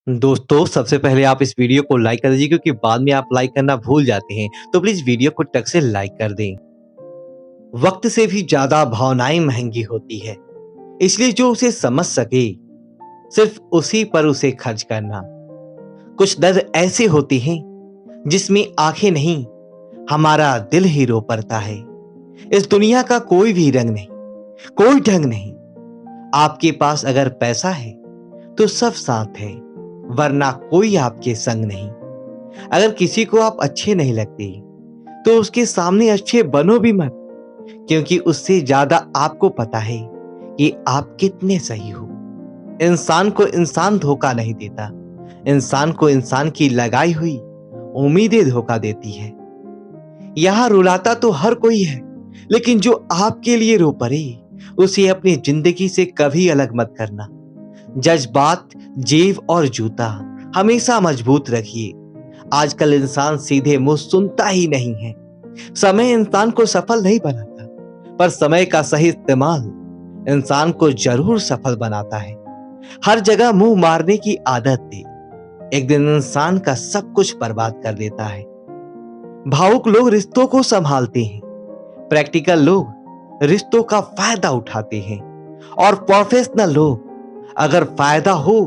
दोस्तों, सबसे पहले आप इस वीडियो को लाइक कर दीजिए क्योंकि बाद में आप लाइक करना भूल जाते हैं। तो प्लीज़ वीडियो को टक से लाइक कर दें। वक़्त से भी ज़्यादा भावनाएँ महँगी होती है, इसलिए जो उसे समझ सके, सिर्फ़ उसी पर उसे खर्च करना। कुछ दर्द ऐसे होते हैं, जिसमें आँखें नहीं, हमारा दिल ही रो पड़ता है। इस दुनिया का कोई भी रंग नहीं, कोई ढंग नहीं। आपके पास अगर पैसा है, तो सब साथ है, वरना कोई आपके संग नहीं। अगर किसी को आप अच्छे नहीं लगते, तो उसके सामने अच्छे बनो भी मत, क्योंकि उससे ज्यादा आपको पता है कि आप कितने सही हो। इंसान को इंसान धोखा नहीं देता, इंसान को इंसान की लगाई हुई उम्मीदें धोखा देती है। यहाँ रुलाता तो हर कोई है, लेकिन जो आपके लिए रो पड़े, उसे अपनी जिंदगी से कभी अलग मत करना। जज्बात, जेब और जूता हमेशा मजबूत रखिए। आजकल इंसान सीधे मुंह सुनता ही नहीं है। समय इंसान को सफल नहीं बनाता, पर समय का सही इस्तेमाल इंसान को जरूर सफल बनाता है। हर जगह मुंह मारने की आदत थी, एक दिन इंसान का सब कुछ बर्बाद कर देता है। भावुक लोग रिश्तों को संभालते हैं, प्रैक्टिकल लोग रिश्तों का फायदा उठाते हैं, और प्रोफेशनल लोग अगर फायदा हो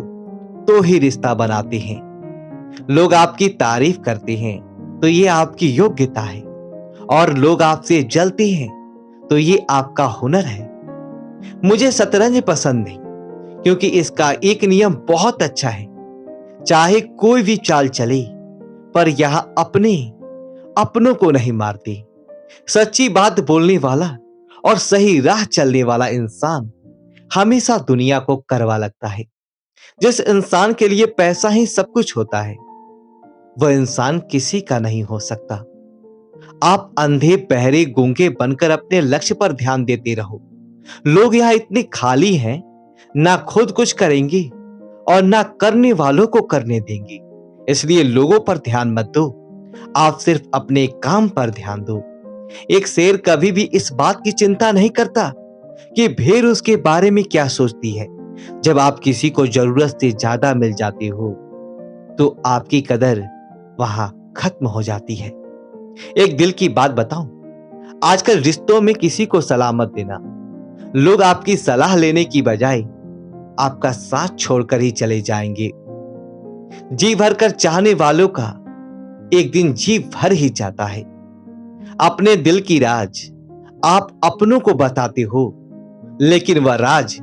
तो ही रिश्ता बनाते हैं। लोग आपकी तारीफ करते हैं तो ये आपकी योग्यता है, और लोग आपसे जलते हैं तो ये आपका हुनर है। मुझे शतरंज पसंद नहीं, क्योंकि इसका एक नियम बहुत अच्छा है। चाहे कोई भी चाल चले, पर यहां अपनों को नहीं मारते। सच्ची बात बोलने वाला और सही राह चलने वाला इंसान हमेशा दुनिया को करवा लगता है। जिस इंसान के लिए पैसा ही सब कुछ होता है, वह इंसान किसी का नहीं हो सकता। आप अंधे बहरे गूंगे बनकर अपने लक्ष्य पर ध्यान देते रहो। लोग यहां इतने खाली हैं, ना खुद कुछ करेंगे और ना करने वालों को करने देंगे। इसलिए लोगों पर ध्यान मत दो, आप सिर्फ अपने काम पर ध्यान दो। एक शेर कभी भी इस बात की चिंता नहीं करता कि भेड़ उसके बारे में क्या सोचती है। जब आप किसी को जरूरत से ज्यादा मिल जाते हो, तो आपकी कदर वहां खत्म हो जाती है। एक दिल की बात बताऊं, आजकल रिश्तों में किसी को सलाह मत देना। लोग आपकी सलाह लेने की बजाय आपका साथ छोड़कर ही चले जाएंगे। जी भर कर चाहने वालों का एक दिन जी भर ही जाता है। अपने दिल की राज आप अपनों को बताते हो, लेकिन वह राज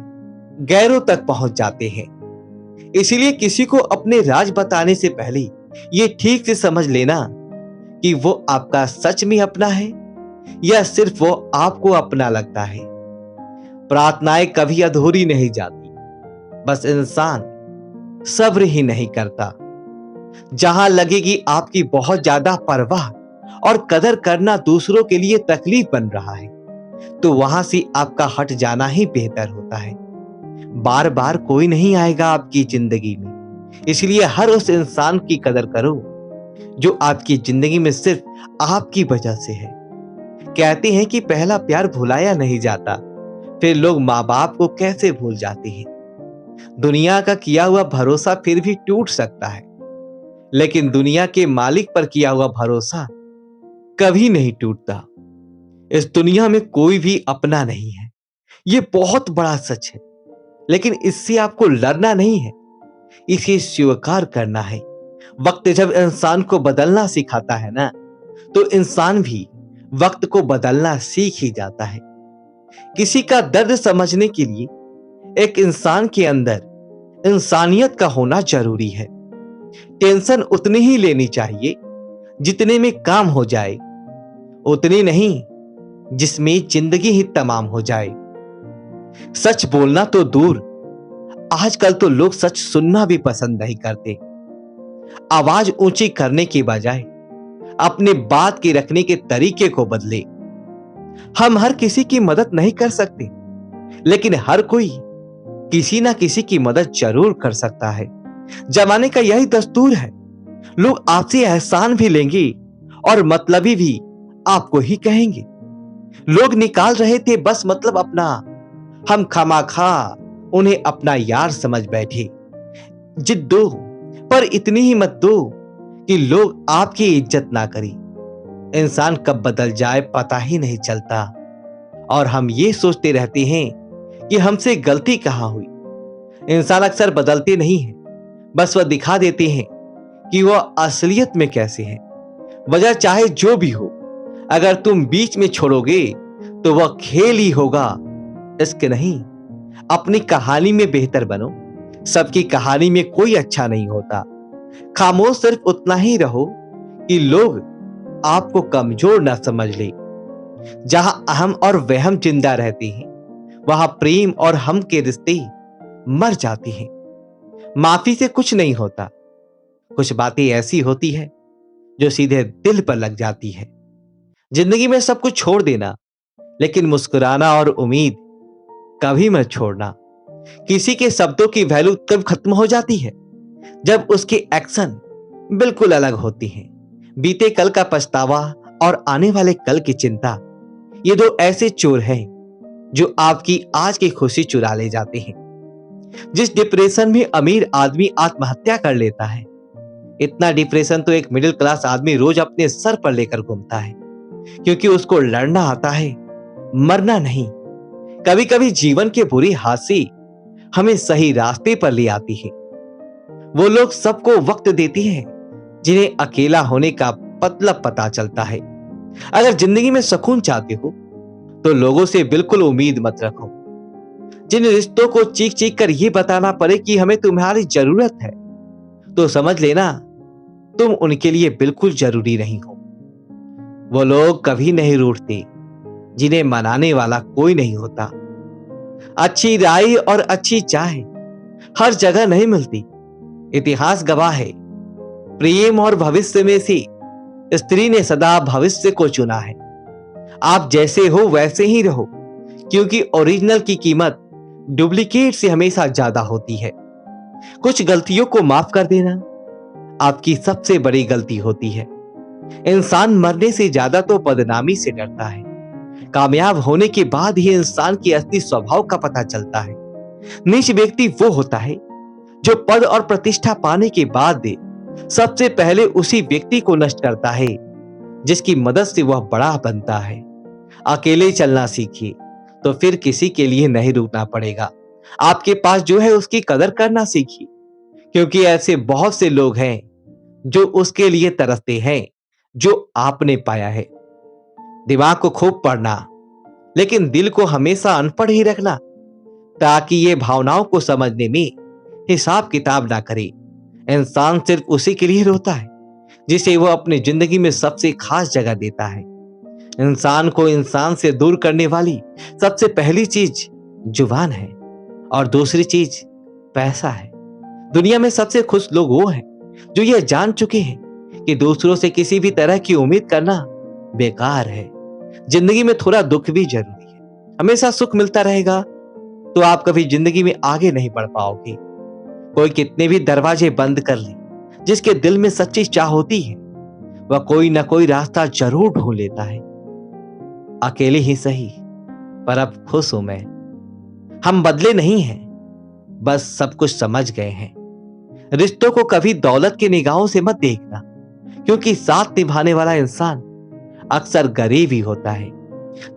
गैरों तक पहुंच जाते हैं। इसीलिए किसी को अपने राज बताने से पहले यह ठीक से समझ लेना कि वो आपका सच में अपना है, या सिर्फ वो आपको अपना लगता है। प्रार्थनाएं कभी अधूरी नहीं जाती, बस इंसान सब्र ही नहीं करता। जहां लगेगी आपकी बहुत ज्यादा परवाह और कदर करना दूसरों के लिए तकलीफ बन रहा है, तो वहां से आपका हट जाना ही बेहतर होता है। बार बार कोई नहीं आएगा आपकी जिंदगी में, इसलिए हर उस इंसान की कदर करो जो आपकी जिंदगी में सिर्फ आपकी वजह से है। कहते हैं कि पहला प्यार भुलाया नहीं जाता, फिर लोग माँ बाप को कैसे भूल जाते हैं। दुनिया का किया हुआ भरोसा फिर भी टूट सकता है, लेकिन दुनिया के मालिक पर किया हुआ भरोसा कभी नहीं टूटता। इस दुनिया में कोई भी अपना नहीं है, ये बहुत बड़ा सच है। लेकिन इससे आपको लड़ना नहीं है, इसे स्वीकार करना है। वक्त जब इंसान को बदलना सिखाता है ना, तो इंसान भी वक्त को बदलना सीख ही जाता है। किसी का दर्द समझने के लिए एक इंसान के अंदर इंसानियत का होना जरूरी है। टेंशन उतनी ही लेनी चाहिए जितने में काम हो जाए, उतनी नहीं जिसमें जिंदगी ही तमाम हो जाए। सच बोलना तो दूर, आजकल तो लोग सच सुनना भी पसंद नहीं करते। आवाज ऊंची करने की बजाय अपने बात के रखने के तरीके को बदले। हम हर किसी की मदद नहीं कर सकते, लेकिन हर कोई किसी ना किसी की मदद जरूर कर सकता है। जमाने का यही दस्तूर है, लोग आपसे एहसान भी लेंगे और मतलबी भी आपको ही कहेंगे। लोग निकाल रहे थे बस मतलब अपना, हम खामाखा उन्हें अपना यार समझ बैठे। जिद्दो पर इतनी ही मत दो कि लोग आपकी इज्जत ना करें। इंसान कब बदल जाए पता ही नहीं चलता और हम ये सोचते रहते हैं कि हमसे गलती कहां हुई। इंसान अक्सर बदलते नहीं हैं, बस वह दिखा देते हैं कि वह असलियत में कैसे हैं। वजह चाहे जो भी हो, अगर तुम बीच में छोड़ोगे तो वह खेल ही होगा, इश्क नहीं। अपनी कहानी में बेहतर बनो। सबकी कहानी में कोई अच्छा नहीं होता। खामोश सिर्फ उतना ही रहो कि लोग आपको कमजोर ना समझ ले। जहां अहम और वहम जिंदा रहते हैं, वहां प्रेम और हम के रिश्ते मर जाते हैं। माफी से कुछ नहीं होता। कुछ बातें ऐसी होती है जो सीधे दिल पर लग जाती है। जिंदगी में सब कुछ छोड़ देना, लेकिन मुस्कुराना और उम्मीद कभी मत छोड़ना। किसी के शब्दों की वैल्यू तब खत्म हो जाती है जब उसके एक्शन बिल्कुल अलग होती हैं। बीते कल का पछतावा और आने वाले कल की चिंता, ये दो ऐसे चोर हैं जो आपकी आज की खुशी चुरा ले जाते हैं। जिस डिप्रेशन में अमीर आदमी आत्महत्या कर लेता है, इतना डिप्रेशन तो एक मिडिल क्लास आदमी रोज अपने सर पर लेकर घूमता है, क्योंकि उसको लड़ना आता है, मरना नहीं। कभी कभी जीवन के बुरे हादसे हमें सही रास्ते पर ले आती है। वो लोग सबको वक्त देते हैं जिन्हें अकेला होने का मतलब पता चलता है। अगर जिंदगी में सुकून चाहते हो तो लोगों से बिल्कुल उम्मीद मत रखो। जिन रिश्तों को चीख चीख कर यह बताना पड़े कि हमें तुम्हारी जरूरत है, तो समझ लेना तुम उनके लिए बिल्कुल जरूरी नहीं हो। वो लोग कभी नहीं रूठते जिन्हें मनाने वाला कोई नहीं होता। अच्छी राय और अच्छी चाह हर जगह नहीं मिलती। इतिहास गवाह है, प्रेम और भविष्य में से स्त्री ने सदा भविष्य को चुना है। आप जैसे हो वैसे ही रहो, क्योंकि ओरिजिनल की कीमत डुप्लीकेट से हमेशा ज्यादा होती है। कुछ गलतियों को माफ कर देना आपकी सबसे बड़ी गलती होती है। इंसान मरने से ज्यादा तो बदनामी से डरता है। कामयाब होने के बाद ही इंसान की असली स्वभाव का पता चलता है। नीच व्यक्ति वो होता है जो पद और प्रतिष्ठा पाने के बाद सबसे पहले उसी व्यक्ति को नष्ट करता है जिसकी मदद से वह बड़ा बनता है। अकेले चलना सीखिए, तो फिर किसी के लिए नहीं रुकना पड़ेगा। आपके पास जो है उसकी कदर करना सीखिए, क्योंकि ऐसे बहुत से लोग हैं जो उसके लिए तरसते हैं जो आपने पाया है। दिमाग को खूब पढ़ना, लेकिन दिल को हमेशा अनपढ़ ही रखना, ताकि ये भावनाओं को समझने में हिसाब किताब ना करे। इंसान सिर्फ उसी के लिए रोता है जिसे वो अपनी जिंदगी में सबसे खास जगह देता है। इंसान को इंसान से दूर करने वाली सबसे पहली चीज जुबान है और दूसरी चीज पैसा है। दुनिया में सबसे खुश लोग वो हैं जो ये जान चुके हैं कि दूसरों से किसी भी तरह की उम्मीद करना बेकार है। जिंदगी में थोड़ा दुख भी जरूरी है। हमेशा सुख मिलता रहेगा तो आप कभी जिंदगी में आगे नहीं बढ़ पाओगे। कोई कितने भी दरवाजे बंद कर ले, जिसके दिल में सच्ची चाह होती है वह कोई ना कोई रास्ता जरूर ढूंढ लेता है। अकेले ही सही, पर अब खुश हूं मैं। हम बदले नहीं हैं, बस सब कुछ समझ गए हैं। रिश्तों को कभी दौलत की निगाहों से मत देखना, क्योंकि साथ निभाने वाला इंसान अक्सर गरीब ही होता है।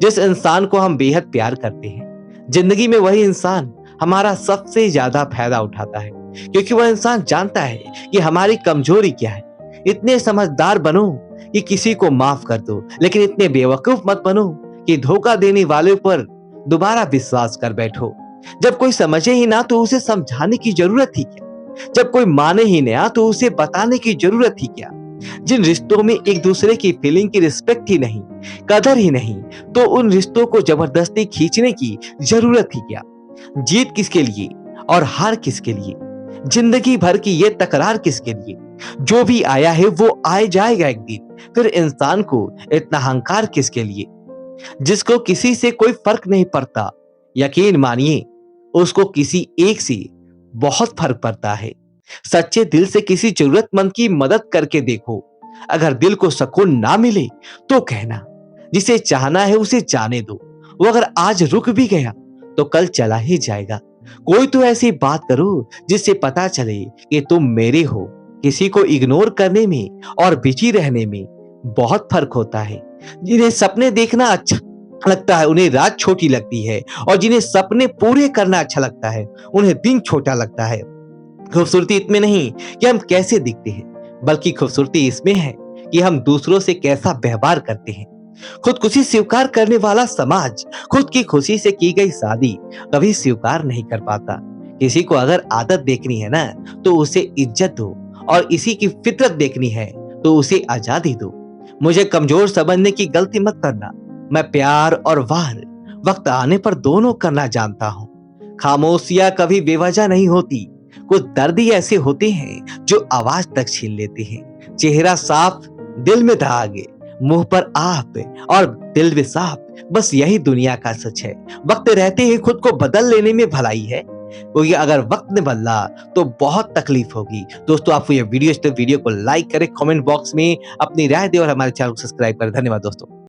जिस इंसान को हम बेहद प्यार करते हैं, जिंदगी में वही इंसान हमारा सबसे ज्यादा फायदा उठाता है, क्योंकि वह इंसान जानता है कि हमारी कमजोरी क्या है। इतने समझदार बनो कि किसी को माफ कर दो, लेकिन इतने बेवकूफ मत बनो कि धोखा देने वाले पर दोबारा विश्वास कर बैठो। जब कोई समझे ही ना तो उसे समझाने की जरूरत ही क्या। जब कोई माने ही ना तो उसे बताने की जरूरत ही क्या। जिन रिश्तों में एक दूसरे की फीलिंग की रिस्पेक्ट ही नहीं, कदर ही नहीं, तो उन रिश्तों को जबरदस्ती खींचने की जरूरत ही क्या। जीत किसके लिए और हार किसके लिए? जिंदगी भर की ये तकरार किसके लिए? जो भी आया है वो आए जाएगा एक दिन। फिर इंसान को इतना अहंकार किसके लिए? जिसको किसी से कोई फर्क नहीं पड़ता, यकीन मानिए उसको किसी एक से बहुत फर्क पड़ता है। सच्चे दिल से किसी जरूरतमंद की मदद करके देखो। अगर दिल को सुकून ना मिले तो कहना, जिसे चाहना है उसे जाने दो। वो अगर आज रुक भी गया तो कल चला ही जाएगा। कोई तो ऐसी बात करो जिससे पता चले कि तुम मेरे हो, किसी को इग्नोर करने में और बिजी रहने में बहुत फर्क होता है। जिन्हें सपने देखना अच्छा लगता है उन्हें रात छोटी लगती है, और जिन्हें सपने पूरे करना अच्छा लगता है उन्हें दिन छोटा लगता है। खूबसूरती इसमें नहीं कि हम कैसे दिखते हैं, बल्कि खूबसूरती इसमें है कि हम दूसरों से कैसा व्यवहार करते हैं। खुदकुशी स्वीकार करने वाला समाज खुद की खुशी से की गई शादी कभी स्वीकार नहीं कर पाता। किसी को अगर आदत देखनी है ना, तो उसे इज्जत दो, और इसी की फितरत देखनी है तो उसे आजादी दो। मुझे कमजोर समझने की गलती मत करना। मैं प्यार और वार वक्त आने पर दोनों करना जानता हूँ। खामोशियां कभी बेवजह नहीं होती। कुछ दर्द ही ऐसे होते हैं जो आवाज तक छीन लेते हैं। चेहरा साफ, दिल में दाग, मुंह पर आप, और दिल में साफ, बस यही दुनिया का सच है। वक्त रहते ही खुद को बदल लेने में भलाई है, क्योंकि अगर वक्त ने बदला तो बहुत तकलीफ होगी। दोस्तों, आपको यह वीडियो को लाइक करें, कमेंट बॉक्स में अपनी राय दें और हमारे चैनल को सब्सक्राइब करें। धन्यवाद दोस्तों।